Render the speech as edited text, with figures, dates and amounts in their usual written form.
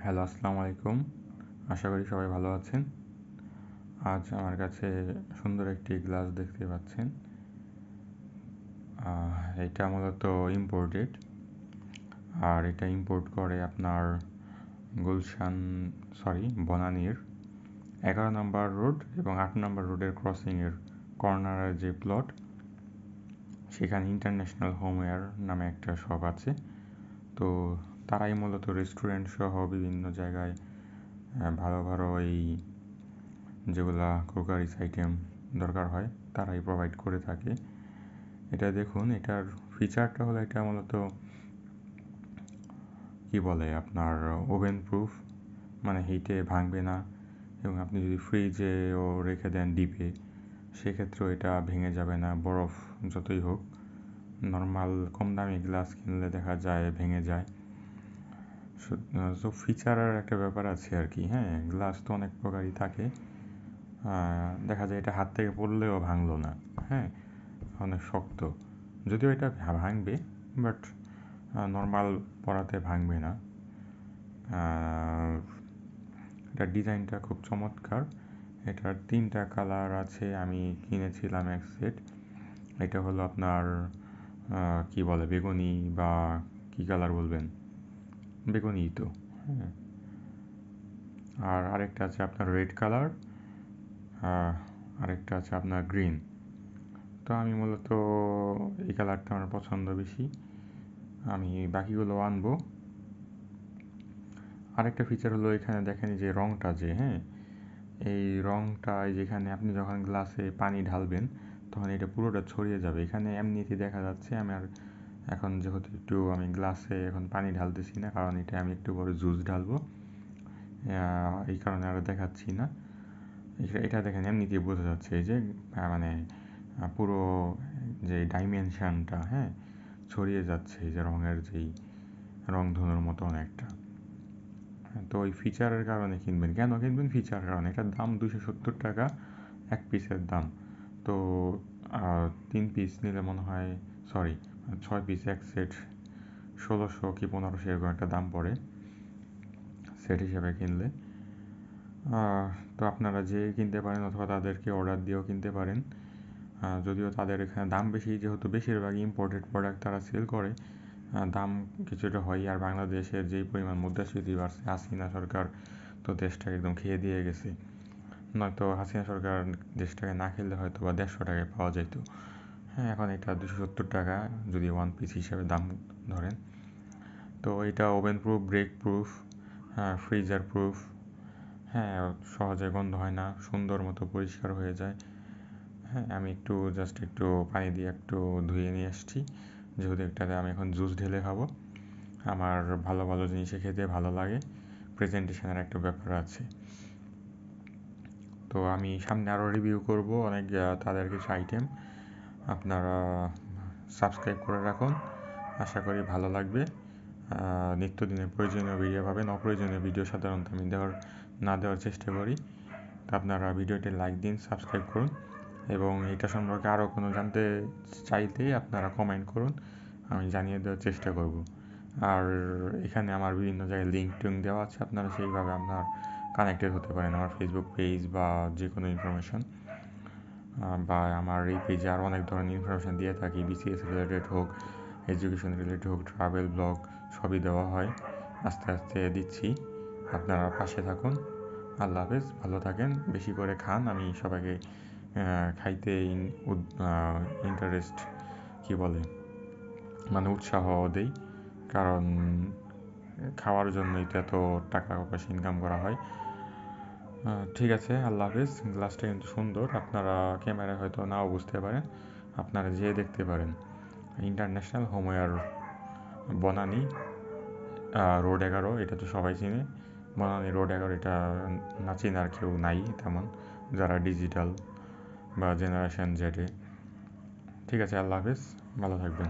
Hello, আসসালামু আলাইকুম। আশা করি সবাই ভালো আছেন। আজ আমার কাছে সুন্দর একটি গ্লাস দেখতে পাচ্ছেন। এটা মূলত ইম্পোর্টেড, আর এটা ইম্পোর্ট করে আপনার বনানীর 11 নম্বর রোড এবং 8 নম্বর রোডের ক্রসিংয়ের কর্নারের যে প্লট, সেখানে ইন্টারন্যাশনাল হোমওয়্যার নামে একটা শপ আছে। তো তারাই মূলত রেস্টুরেন্ট সহ বিভিন্ন জায়গায় ভালো ভালো এই যেগুলা ক্রোকারিস আইটেম দরকার হয় তারাই প্রোভাইড করে থাকে। এটা দেখুন, এটার ফিচারটা হলো এটা মূলত কি বলে আপনার ওভেন প্রুফ, মানে হিটে ভাঙবে না, এবং আপনি যদি ফ্রিজেও রেখে দেন ডিপে, সেক্ষেত্রেও এটা ভেঙে যাবে না। বরফ যতই হোক, নর্মাল কম দামি গ্লাস কিনলে দেখা যায় ভেঙে যায়। সো ফিচারের একটা ব্যাপার আছে আর কি। হ্যাঁ, গ্লাস তো অনেক প্রকারই থাকে। দেখা যায় এটা হাত থেকে পড়লেও ভাঙলো না। হ্যাঁ, অনেক শক্ত, যদিও এটা ভাঙবে, বাট নর্মাল পড়াতে ভাঙবে না। এটার ডিজাইনটা খুব চমৎকার। এটার 3টা কালার আছে। আমি কিনেছিলাম এক সেট। এটা হলো আপনার কি বলে, বেগুনি বা কি কালার বলবেন, বেগুনি তো। হ্যাঁ, আর আরেকটা আছে আপনার রেড কালার, আরেকটা আছে আপনার গ্রিন। তো আমি মূলত এই কালারটা আমার পছন্দ বেশি, আমি বাকিগুলো আনবো। আরেকটা ফিচার হলো এখানে দেখেন যে রঙটা, যে হ্যাঁ, এই রঙটা যেখানে আপনি যখন গ্লাসে পানি ঢালবেন তখন এটা পুরোটা ছড়িয়ে যাবে। এখানে এমনিতে দেখা যাচ্ছে। আমি আর এখন যেহেতু একটু আমি গ্লাসে এখন পানি ঢালতেছি না, কারণ এটা আমি একটু পরে জুস ঢালবো, এই কারণে আর দেখাচ্ছি না। এটা দেখেন এমনিতেই বোঝা যাচ্ছে এই যে মানে পুরো যে ডাইমেনশনটা, হ্যাঁ, ছড়িয়ে যাচ্ছে এই যে রঙের যেই রংধনুর মতো অনেকটা। তো ওই ফিচারের কারণে কিনবেন। কেন কিনবেন? ফিচারের কারণে। এটার দাম 270 টাকা এক পিসের দাম। তো 3 পিস নিলে মনে হয়, 6 পিস এক সেট 1600 কি 1500 এরকম একটা দাম পড়ে সেট হিসেবে কিনলে। তো আপনারা যেয়ে কিনতে পারেন, অথবা তাদেরকে অর্ডার দিয়েও কিনতে পারেন। যদিও তাদের এখানে দাম বেশি, যেহেতু বেশিরভাগ ইম্পোর্টেড প্রোডাক্ট তারা সেল করে, দাম কিছুটা হয়। আর বাংলাদেশের যেই পরিমাণ মুদ্রাস্ফীতি বাড়ছে, হাসিনা সরকার তো দেশটাকে একদম খেয়ে দিয়ে গেছে। নয়তো হাসিনা সরকার দেশটাকে না খেললে হয়তো বা 150 টাকায় পাওয়া যেত। হ্যাঁ, এখন এটা 270 টাকা যদি ওয়ান পিস হিসাবে দাম ধরেন। তো এটা oven proof, break proof, freezer proof. হ্যাঁ, সহজে গন্ধ হয় না, সুন্দর মতো পরিষ্কার হয়ে যায়। হ্যাঁ, আমি জাস্ট একটু পানি দিয়ে একটু ধুয়ে নিয়ে এসেছি, যেহেতু এটাতে আমি এখন জুস ঢেলে খাবো। আমার ভালো ভালো জিনিসে খেতে ভালো লাগে, প্রেজেন্টেশনের একটা ব্যাপার আছে। তো আমি সামনে আরও রিভিউ করব অনেক তাদের কিছু আইটেম। আপনারা সাবস্ক্রাইব করে রাখুন, আশা করি ভালো লাগবে। নিত্যদিনের প্রয়োজনীয় ভিডিও পাবেন, অপ্রয়োজনীয় ভিডিও সাধারণত আমি না দেওয়ার চেষ্টা করি। তো আপনারা ভিডিওটি লাইক দিন, সাবস্ক্রাইব করুন, এবং এটা সম্পর্কে আরও কোনো জানতে চাইলে আপনারা কমেন্ট করুন, আমি জানিয়ে দেওয়ার চেষ্টা করব। আর এখানে আমার বিভিন্ন জায়গায় লিঙ্ক দেওয়া আছে, আপনারা সেইভাবে আপনার কানেক্টেড হতে পারেন আমার ফেসবুক পেজ বা যে কোনো ইনফরমেশন, বা আমার এই পেজে আরও অনেক ধরনের ইনফরমেশান দিয়ে থাকি। বিসিএস রিলেটেড হোক, এডুকেশন রিলেটেড হোক, ট্রাভেল ব্লগ সবই দেওয়া হয়। আস্তে আস্তে দিচ্ছি, আপনারা পাশে থাকুন। আল্লাহ হাফেজ, ভালো থাকেন, বেশি করে খান। আমি সবাইকে খাইতে ইন্টারেস্ট কি বলে, মানে উৎসাহ দেই, কারণ খাওয়ার জন্যই তো এত টাকা পয়সা ইনকাম করা হয়। ঠিক আছে, আল্লাহ হাফেজ। গ্লাসটা কিন্তু সুন্দর, আপনারা ক্যামেরায় হয়তো নাও বুঝতে পারেন, আপনারা যেয়ে দেখতে পারেন। ইন্টারন্যাশনাল হোমওয়্যার, বনানী রোড 11, এটা তো সবাই চিনে। বনানী রোড 11, এটা না চেনার কেউ নাই তেমন, যারা ডিজিটাল বা জেনারেশন জেডে। ঠিক আছে, আল্লাহ হাফেজ, ভালো থাকবেন।